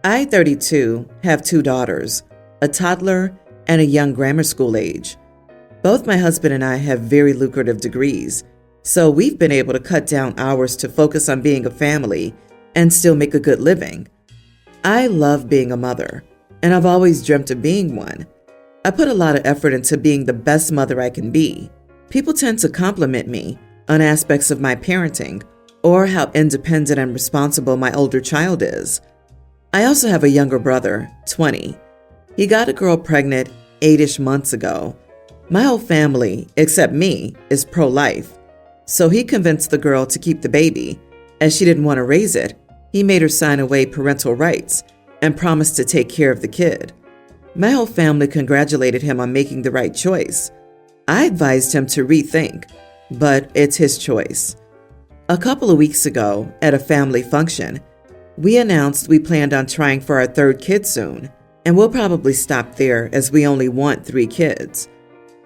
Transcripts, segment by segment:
I, 32, have two daughters, a toddler and a young grammar school age. Both my husband and I have very lucrative degrees, so we've been able to cut down hours to focus on being a family and still make a good living. I love being a mother, and I've always dreamt of being one. I put a lot of effort into being the best mother I can be. People tend to compliment me on aspects of my parenting or how independent and responsible my older child is. I also have a younger brother, 20. He got a girl pregnant 8-ish months ago. My whole family, except me, is pro-life. So he convinced the girl to keep the baby. As she didn't want to raise it, he made her sign away parental rights and promised to take care of the kid. My whole family congratulated him on making the right choice. I advised him to rethink, but it's his choice. A couple of weeks ago, at a family function, we announced we planned on trying for our third kid soon, and we'll probably stop there as we only want 3 kids.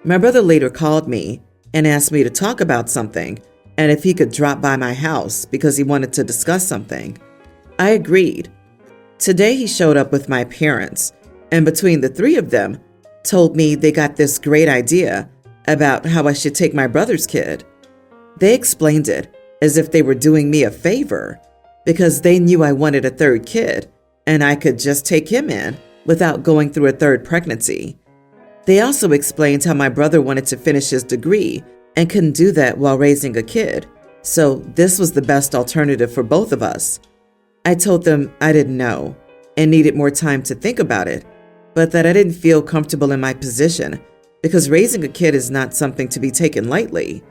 My brother later called me and asked me to talk about something and if he could drop by my house because he wanted to discuss something. I agreed. Today he showed up with my parents, and between the 3 of them, told me they got this great idea about how I should take my brother's kid. They explained it as if they were doing me a favor because they knew I wanted a third kid and I could just take him in without going through a third pregnancy. They also explained how my brother wanted to finish his degree and couldn't do that while raising a kid, so this was the best alternative for both of us. I told them I didn't know and needed more time to think about it, but that I didn't feel comfortable in my position because raising a kid is not something to be taken lightly.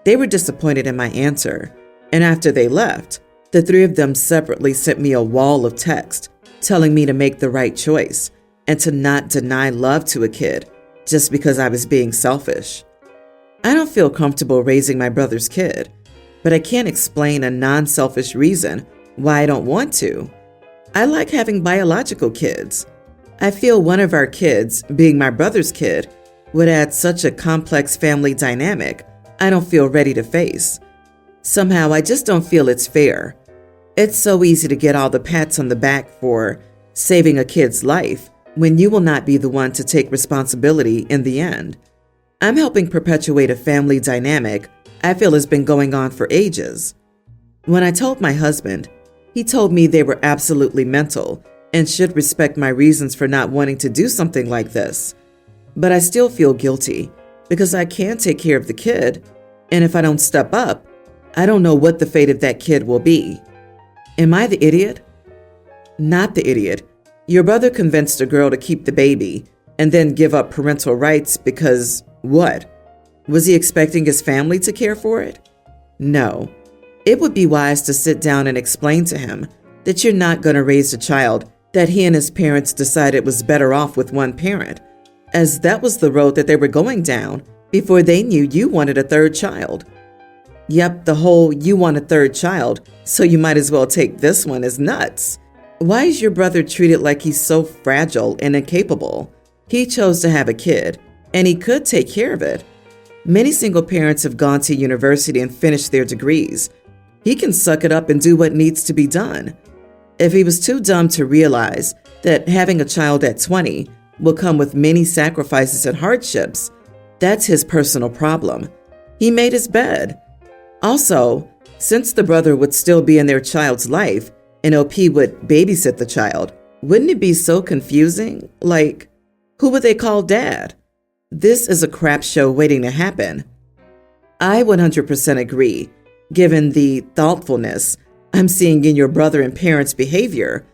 They were disappointed in my answer, and after they left, the 3 of them separately sent me a wall of text telling me to make the right choice and to not deny love to a kid just because I was being selfish. I don't feel comfortable raising my brother's kid, but I can't explain a non-selfish reason why I don't want to. I like having biological kids. I feel one of our kids, being my brother's kid, would add such a complex family dynamic I don't feel ready to face. Somehow I just don't feel it's fair. It's so easy to get all the pats on the back for saving a kid's life when you will not be the one to take responsibility in the end. I'm helping perpetuate a family dynamic I feel has been going on for ages. When I told my husband, he told me they were absolutely mental and should respect my reasons for not wanting to do something like this. But I still feel guilty because I can't take care of the kid, and if I don't step up, I don't know what the fate of that kid will be. Am I the idiot? Not the idiot. Your brother convinced a girl to keep the baby and then give up parental rights because what? Was he expecting his family to care for it? No. It would be wise to sit down and explain to him that you're not going to raise a child that he and his parents decided was better off with one parent, as that was the road that they were going down before they knew you wanted a third child. Yep, the whole you want a third child, so you might as well take this one is nuts. Why is your brother treated like he's so fragile and incapable? He chose to have a kid, and he could take care of it. Many single parents have gone to university and finished their degrees. He can suck it up and do what needs to be done. If he was too dumb to realize that having a child at 20 will come with many sacrifices and hardships, that's his personal problem. He made his bed. Also, since the brother would still be in their child's life and OP would babysit the child, wouldn't it be so confusing? Like, who would they call dad? This is a crap show waiting to happen. I 100% agree, given the thoughtfulness I'm seeing in your brother and parents' behavior.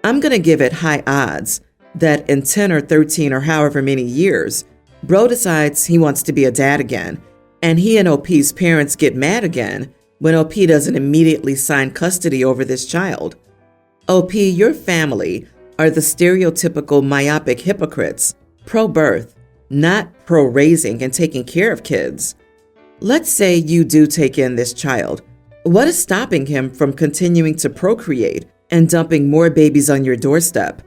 I'm going to give it high odds that in 10 or 13 or however many years, bro decides he wants to be a dad again, and he and OP's parents get mad again when OP doesn't immediately sign custody over this child. OP, your family are the stereotypical myopic hypocrites, pro-birth, not pro-raising and taking care of kids. Let's say you do take in this child. What is stopping him from continuing to procreate and dumping more babies on your doorstep?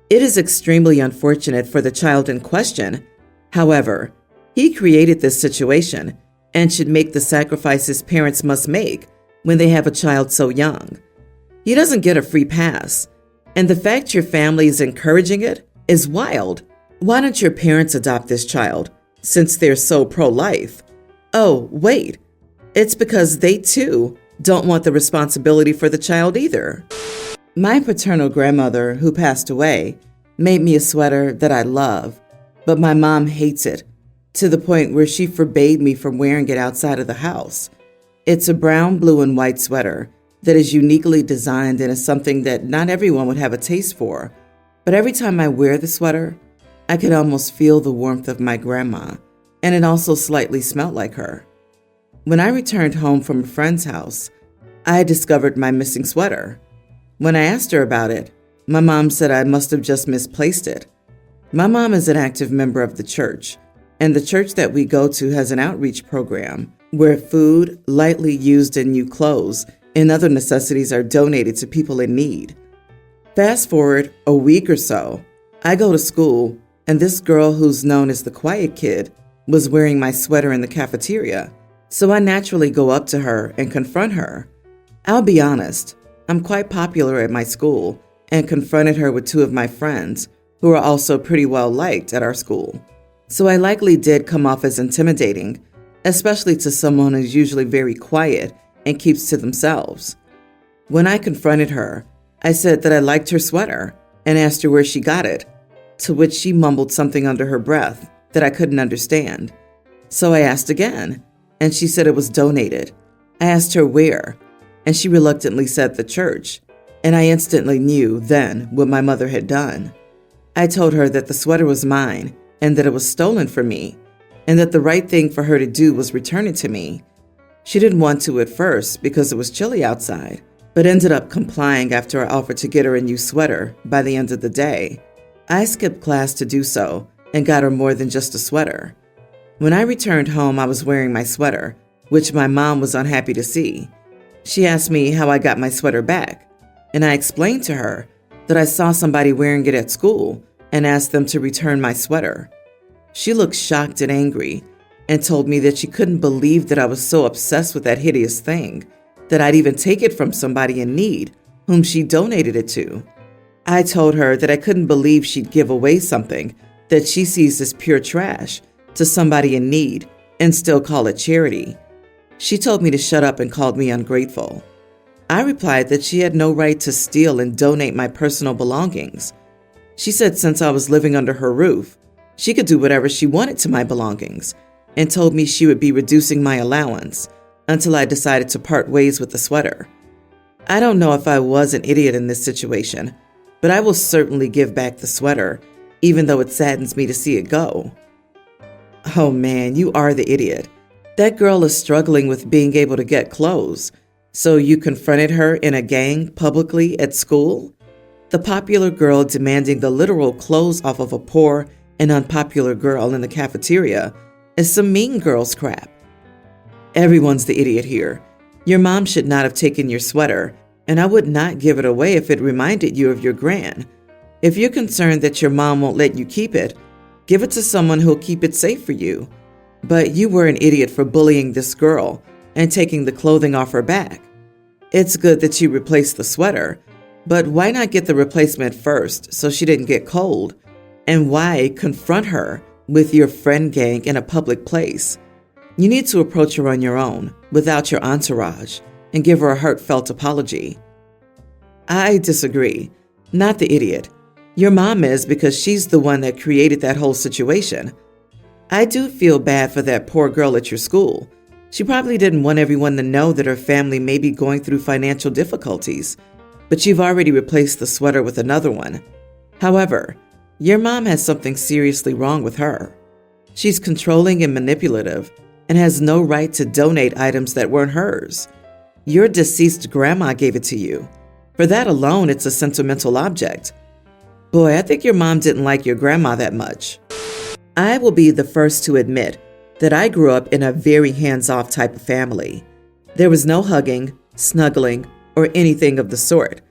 It is extremely unfortunate for the child in question. However, he created this situation and should make the sacrifices parents must make when they have a child so young. He doesn't get a free pass. And the fact your family is encouraging it is wild. Why don't your parents adopt this child, since they're so pro-life? Oh, wait, it's because they too don't want the responsibility for the child either. My paternal grandmother, who passed away, made me a sweater that I love, but my mom hates it, to the point where she forbade me from wearing it outside of the house. It's a brown, blue, and white sweater that is uniquely designed and is something that not everyone would have a taste for. But every time I wear the sweater, I can almost feel the warmth of my grandma, and it also slightly smelled like her. When I returned home from a friend's house, I had discovered my missing sweater. When I asked her about it, my mom said I must have just misplaced it. My mom is an active member of the church, and the church that we go to has an outreach program where food, lightly used and new clothes, and other necessities are donated to people in need. Fast forward a week or so, I go to school, and this girl who's known as the quiet kid was wearing my sweater in the cafeteria, so I naturally go up to her and confront her. I'll be honest, I'm quite popular at my school and confronted her with two of my friends who are also pretty well liked at our school. So I likely did come off as intimidating, especially to someone who's usually very quiet and keeps to themselves. When I confronted her, I said that I liked her sweater and asked her where she got it, to which she mumbled something under her breath that I couldn't understand. So I asked again, and she said it was donated. I asked her where, and she reluctantly said the church, and I instantly knew then what my mother had done. I told her that the sweater was mine and that it was stolen from me, and that the right thing for her to do was return it to me. She didn't want to at first because it was chilly outside, but ended up complying after I offered to get her a new sweater by the end of the day. I skipped class to do so and got her more than just a sweater. When I returned home, I was wearing my sweater, which my mom was unhappy to see. She asked me how I got my sweater back, and I explained to her that I saw somebody wearing it at school and asked them to return my sweater. She looked shocked and angry and told me that she couldn't believe that I was so obsessed with that hideous thing that I'd even take it from somebody in need whom she donated it to. I told her that I couldn't believe she'd give away something that she sees as pure trash to somebody in need and still call it charity. She told me to shut up and called me ungrateful. I replied that she had no right to steal and donate my personal belongings. She said since I was living under her roof, she could do whatever she wanted to my belongings, and told me she would be reducing my allowance until I decided to part ways with the sweater. I don't know if I was an idiot in this situation, but I will certainly give back the sweater, even though it saddens me to see it go. Oh man, you are the idiot. That girl is struggling with being able to get clothes, so you confronted her in a gang publicly at school? The popular girl demanding the literal clothes off of a poor and unpopular girl in the cafeteria is some mean girl's crap. Everyone's the idiot here. Your mom should not have taken your sweater, and I would not give it away if it reminded you of your gran. If you're concerned that your mom won't let you keep it, give it to someone who'll keep it safe for you. But you were an idiot for bullying this girl and taking the clothing off her back. It's good that you replaced the sweater, but why not get the replacement first so she didn't get cold? And why confront her with your friend gang in a public place? You need to approach her on your own, without your entourage, and give her a heartfelt apology. I disagree. Not the idiot. Your mom is, because she's the one that created that whole situation. I do feel bad for that poor girl at your school. She probably didn't want everyone to know that her family may be going through financial difficulties, but you've already replaced the sweater with another one. However, your mom has something seriously wrong with her. She's controlling and manipulative and has no right to donate items that weren't hers. Your deceased grandma gave it to you. For that alone, it's a sentimental object. Boy, I think your mom didn't like your grandma that much. I will be the first to admit that I grew up in a very hands-off type of family. There was no hugging, snuggling, or anything of the sort.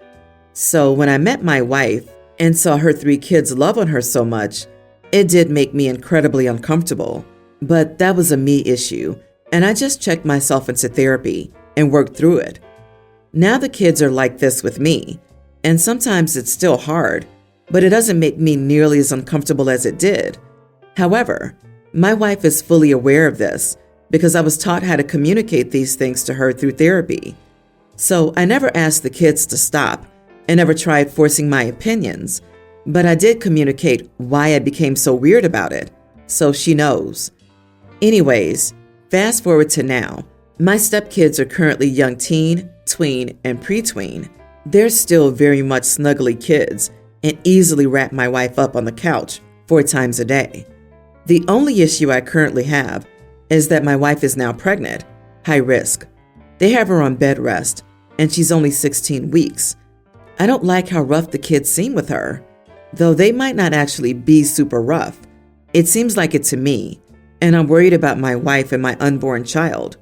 So when I met my wife and saw her 3 kids love on her so much, it did make me incredibly uncomfortable. But that was a me issue, and I just checked myself into therapy and worked through it. Now the kids are like this with me, and sometimes it's still hard, but it doesn't make me nearly as uncomfortable as it did. However, my wife is fully aware of this because I was taught how to communicate these things to her through therapy. So I never asked the kids to stop and never tried forcing my opinions, but I did communicate why I became so weird about it, so she knows. Anyways, fast forward to now. My stepkids are currently young teen, tween, and pre-tween. They're still very much snuggly kids and easily wrap my wife up on the couch 4 times a day. The only issue I currently have is that my wife is now pregnant, high risk. They have her on bed rest, and she's only 16 weeks. I don't like how rough the kids seem with her, though they might not actually be super rough. It seems like it to me, and I'm worried about my wife and my unborn child.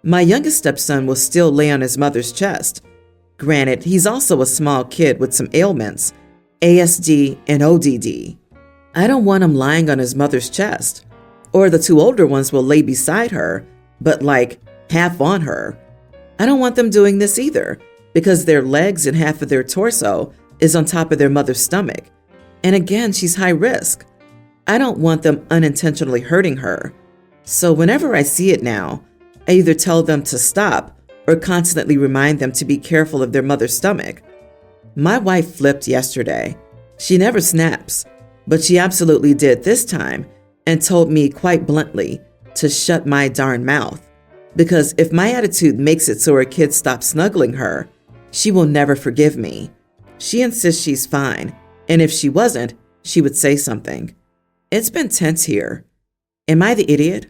My youngest stepson will still lay on his mother's chest. Granted, he's also a small kid with some ailments, ASD and ODD. I don't want him lying on his mother's chest. Or the 2 older ones will lay beside her, but like half on her. I don't want them doing this either, because their legs and half of their torso is on top of their mother's stomach. And again, she's high risk. I don't want them unintentionally hurting her. So whenever I see it now, I either tell them to stop or constantly remind them to be careful of their mother's stomach. My wife flipped yesterday. She never snaps, but she absolutely did this time and told me quite bluntly to shut my darn mouth. Because if my attitude makes it so her kids stop snuggling her, she will never forgive me. She insists she's fine, and if she wasn't, she would say something. It's been tense here. Am I the idiot?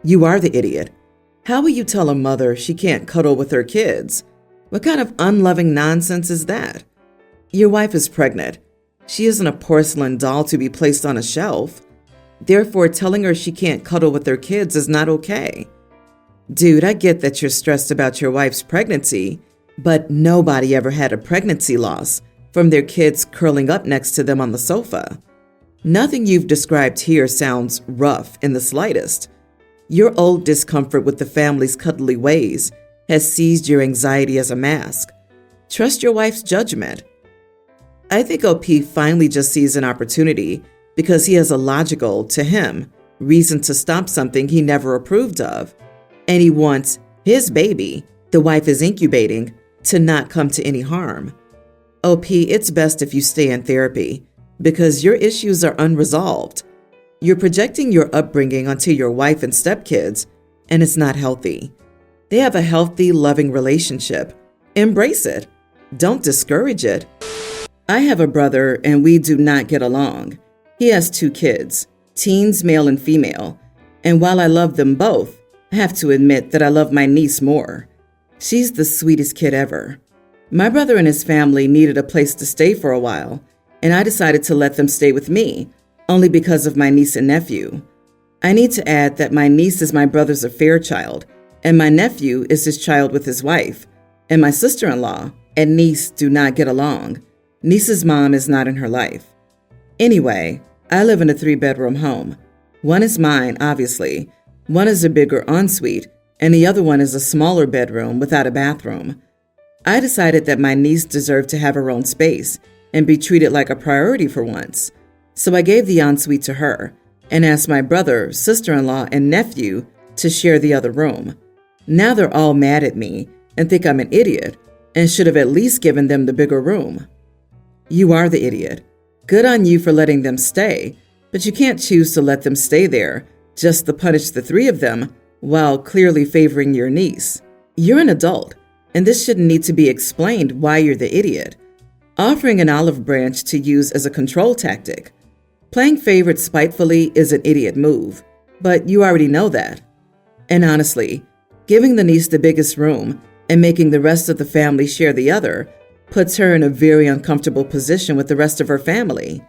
You are the idiot. How will you tell a mother she can't cuddle with her kids? What kind of unloving nonsense is that? Your wife is pregnant. She isn't a porcelain doll to be placed on a shelf. Therefore, telling her she can't cuddle with her kids is not okay. Dude, I get that you're stressed about your wife's pregnancy, but nobody ever had a pregnancy loss from their kids curling up next to them on the sofa. Nothing you've described here sounds rough in the slightest. Your old discomfort with the family's cuddly ways has seized your anxiety as a mask. Trust your wife's judgment. I think OP finally just sees an opportunity because he has a logical, to him, reason to stop something he never approved of. And he wants his baby, the wife is incubating, to not come to any harm. OP, it's best if you stay in therapy because your issues are unresolved. You're projecting your upbringing onto your wife and stepkids, and it's not healthy. They have a healthy, loving relationship. Embrace it. Don't discourage it. I have a brother, and we do not get along. He has 2 kids, teens, male and female, and while I love them both, I have to admit that I love my niece more. She's the sweetest kid ever. My brother and his family needed a place to stay for a while, and I decided to let them stay with me, only because of my niece and nephew. I need to add that my niece is my brother's affair child, and my nephew is his child with his wife, and my sister-in-law and niece do not get along. Niece's mom is not in her life. Anyway, I live in a 3-bedroom home. One is mine, obviously. One is a bigger ensuite, and the other one is a smaller bedroom without a bathroom. I decided that my niece deserved to have her own space and be treated like a priority for once. So I gave the ensuite to her and asked my brother, sister-in-law, and nephew to share the other room. Now they're all mad at me and think I'm an idiot and should have at least given them the bigger room. You are the idiot. Good on you for letting them stay, but you can't choose to let them stay there just to punish the 3 of them while clearly favoring your niece. You're an adult, and this shouldn't need to be explained why you're the idiot. Offering an olive branch to use as a control tactic. Playing favorite spitefully is an idiot move, but you already know that. And honestly, giving the niece the biggest room and making the rest of the family share the other puts her in a very uncomfortable position with the rest of her family.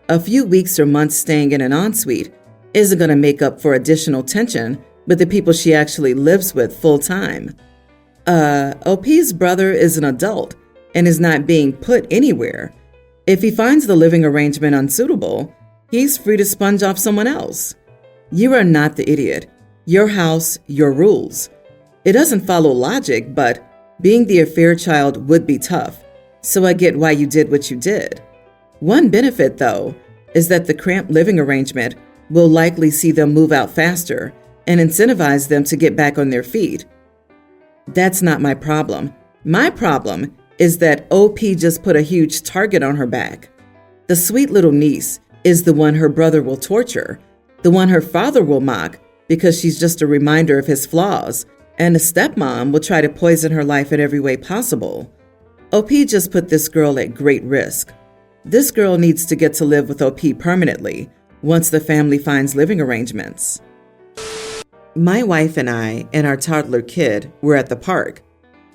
A few weeks or months staying in an ensuite isn't going to make up for additional tension with the people she actually lives with full time. OP's brother is an adult and is not being put anywhere. If he finds the living arrangement unsuitable, he's free to sponge off someone else. You are not the idiot. Your house, your rules. It doesn't follow logic, but being the affair child would be tough. so I get why you did what you did. One benefit, though, is that the cramped living arrangement will likely see them move out faster and incentivize them to get back on their feet. That's not my problem. My problem is that OP just put a huge target on her back. The sweet little niece is the one her brother will torture, the one her father will mock because she's just a reminder of his flaws, and the stepmom will try to poison her life in every way possible. OP just put this girl at great risk. This girl needs to get to live with OP permanently once the family finds living arrangements. My wife and I and our toddler kid were at the park.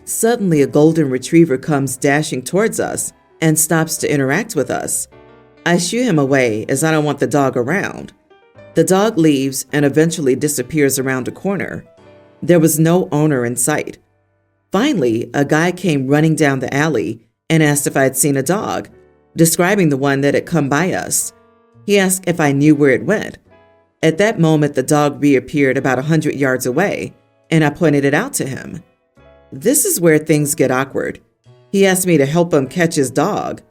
Suddenly, a golden retriever comes dashing towards us and stops to interact with us. I shoo him away as I don't want the dog around. The dog leaves and eventually disappears around a corner. There was no owner in sight. Finally, a guy came running down the alley and asked if I'd seen a dog, describing the one that had come by us. He asked if I knew where it went. At that moment, the dog reappeared about 100 yards away, and I pointed it out to him. This is where things get awkward. He asked me to help him catch his dog.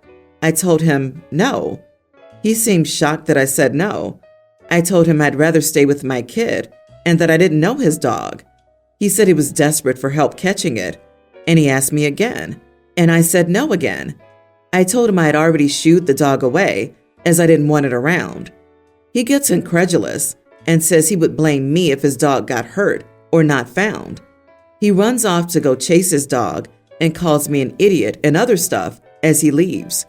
I told him no. He seemed shocked that I said no. I told him I'd rather stay with my kid and that I didn't know his dog. He said he was desperate for help catching it, and he asked me again, and I said no again. I told him I had already shooed the dog away as I didn't want it around. He gets incredulous and says he would blame me if his dog got hurt or not found. He runs off to go chase his dog and calls me an idiot and other stuff as he leaves.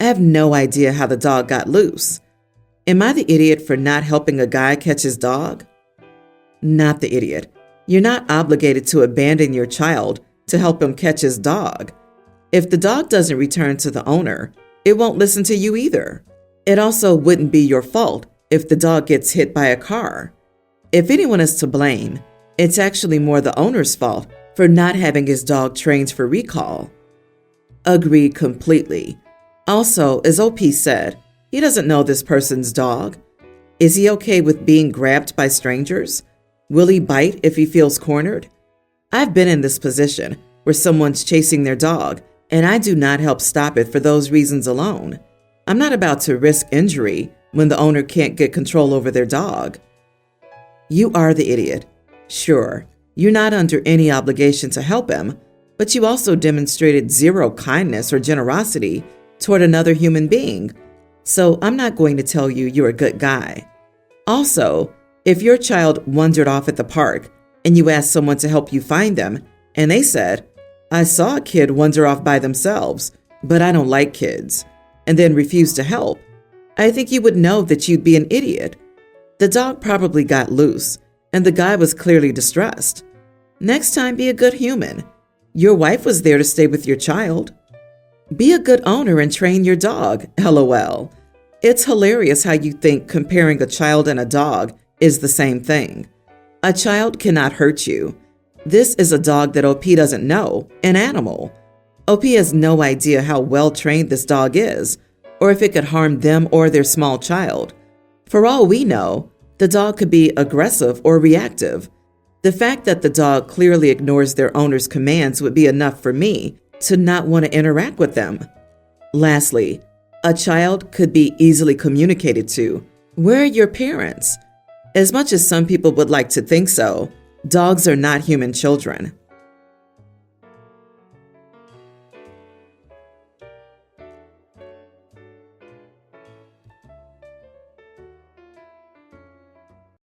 I have no idea how the dog got loose. Am I the idiot for not helping a guy catch his dog? Not the idiot. You're not obligated to abandon your child to help him catch his dog. If the dog doesn't return to the owner, it won't listen to you either. It also wouldn't be your fault if the dog gets hit by a car. If anyone is to blame, it's actually more the owner's fault for not having his dog trained for recall. Agreed completely. Also, as OP said, he doesn't know this person's dog. Is he okay with being grabbed by strangers? Will he bite if he feels cornered? I've been in this position where someone's chasing their dog, and I do not help stop it for those reasons alone. I'm not about to risk injury when the owner can't get control over their dog. You are the idiot. Sure, you're not under any obligation to help him, but you also demonstrated zero kindness or generosity toward another human being. So I'm not going to tell you you're a good guy. Also, if your child wandered off at the park and you asked someone to help you find them, and they said, "I saw a kid wander off by themselves, but I don't like kids," and then refused to help, I think you would know that you'd be an idiot. The dog probably got loose, and the guy was clearly distressed. Next time, be a good human. Your wife was there to stay with your child. Be a good owner and train your dog, LOL. It's hilarious how you think comparing a child and a dog is the same thing. A child cannot hurt you. This is a dog that OP doesn't know, an animal. OP has no idea how well trained this dog is, or if it could harm them or their small child. For all we know, the dog could be aggressive or reactive. The fact that the dog clearly ignores their owner's commands would be enough for me to not want to interact with them. Lastly, a child could be easily communicated to. Where are your parents? As much as some people would like to think so, dogs are not human children.